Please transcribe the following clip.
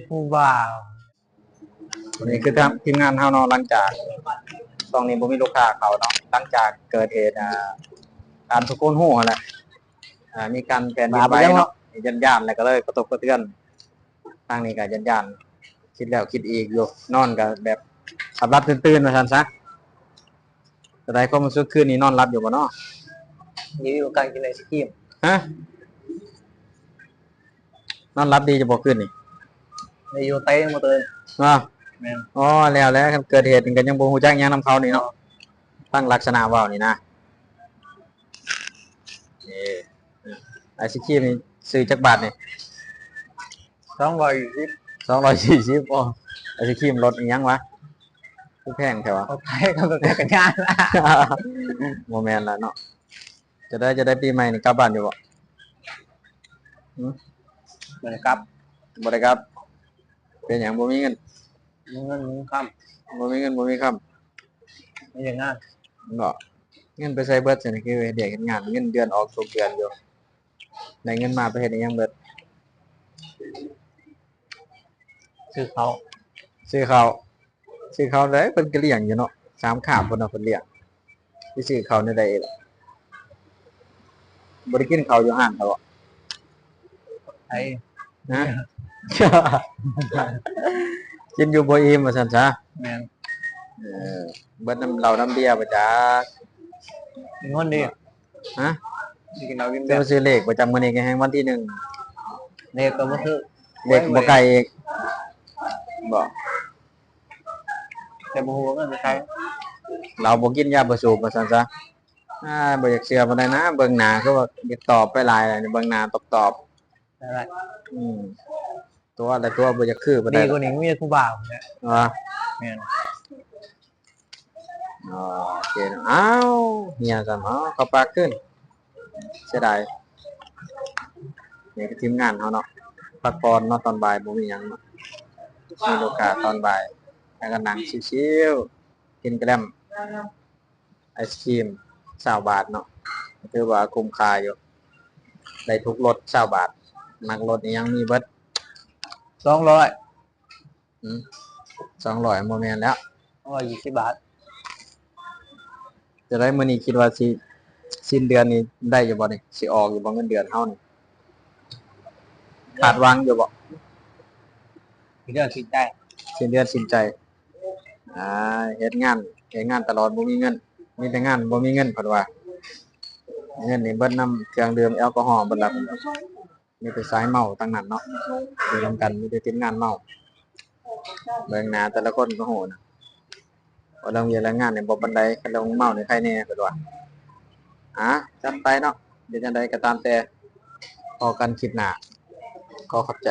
ผู้บ่าวนี่คือทีมงานเฮาเนาะหลังจากตรงนี้บ่มีลูกค้าเขาเนาะหลังจากเกิดเหตุการทุกคนฮู้หั่นแหละมีการแผ่นดินไหวเนาะย่านๆแล้วก็เลยกระทบกระเทือนทางนี้ก็ย่านๆคิดแล้วคิดอีกอยู่นอนก็แบบหลับตื่นๆว่าซั่นซะจะได้ความรู้สึกคืนนี้นอนหลับอยู่บ่เนาะรีวิวการกินไอศกรีมฮะนอนหลับดีจะบ่คืนนี่รีวิวเต้มาเตือนอ๋อแล้วเกิดเหตุกันยังบ่ฮู้จักหยังนำเขานี่เนาะตั้งลักษณะเว้านี่นะไอศกรีมนี่ซื้อจักบาทนี่240อ๋อไอศกรีมรสอีหยังวะคือแพงแท้วะโอเคก็แบบกันงานละบ่แม่นล่ะเนาะจะได้ปีใหม่นี่กลับบ้านอยู่บ่เหมือนกับบ่ได้กลับเป็นหยังบ่มีเงินค่บ่มีเงินบ่มีคำไม่อย่างนั้นเนาะเงินไปใช้เบิดซั่นคือเด็กเฮ็ดงานเงินเดือนออกทุกเดือนอยู่ได้เงินมาไปเฮ็ดอีหยังเบิดซื้อเขาซื้อข้าวได้เพิ่นก็เลี้ยงอยู่เนาะ3ข้ามเพิ่นเนาะเพิ่นเลี้ยงสิซื้อข้าวในใดล่ะบ่ได้กินข้าวอยู่ห้างเขาบ่ไอ้นะ กินอยู่บ่อิ่มว่าซั่นซะแม่นเบิดน้ำเหล้าน้ำเบียร์บ่จ๊ะมีเงินดีฮะกินเรากินจะมาซื้อเลขประจำมื้อนี้ก็แฮงวันที่1เลขก็บ่คือเลขบ่ไกลอีกบ่แต่บ่ฮู้ว่ามันจะใช้เราบ่กินยาบ่สูบว่าซั่นซะบ่อยากเชื่อปานใดนะเบิ่งหน้าคือว่าอยากตอบไปหลายแล้วเบิ่งหน้าตอบอะไรตัวอะไรตัวบ่อยากคือปานใดดีกว่านี้มีผู้บ่าวเนี่ยแม่นโอเคอ้าวเฮียซั่นเขาปากขึ้นเสียดายนี่คือทีมงานเฮาเนาะพักผ่อนเนาะตอนบ่ายบ่มีหยังมีโอกาสตอนบ่ายแล้วก็นั่งชิลๆกินแกล้มไอศกรีม20 บาทเนาะถือว่าคุ้มค่าอยู่ได้ทุกรส20 บาทมักรสอีหยังมีเบิด200 200บ่แม่นแล้ว120 บาทจะได้มื้อนี้คิดว่าสิสิ้นเดือนนี้ได้อยู่บ่นี่สิออกอยู่บ่เงินเดือนเฮานี่คาดหวังอยู่บ่เรื่องคิดได้สิ้นเดือนสิ้นใจเฮ็ดงานตลอดบ่มีเงินมีแต่งานบ่มีเงินเพิ่นว่าเงินนี่เบิดนำเครื่องดื่มแอลกอฮอล์เบิดละมีแต่สายเมาทั้งนั้นเนาะอยู่นำกันมีแต่ทีมงานเมาเบิ่งหน้าแต่ละคนก็โหนะว่าโรงเรียนแรงงานนี่บ่ปานใดคันลงเมานี่ใครแน่เพิ่นว่าจัดไปเนาะเดี๋ยวจังได๋ก็ตามแต่พอกันคลิปหน้าขอขอบใจ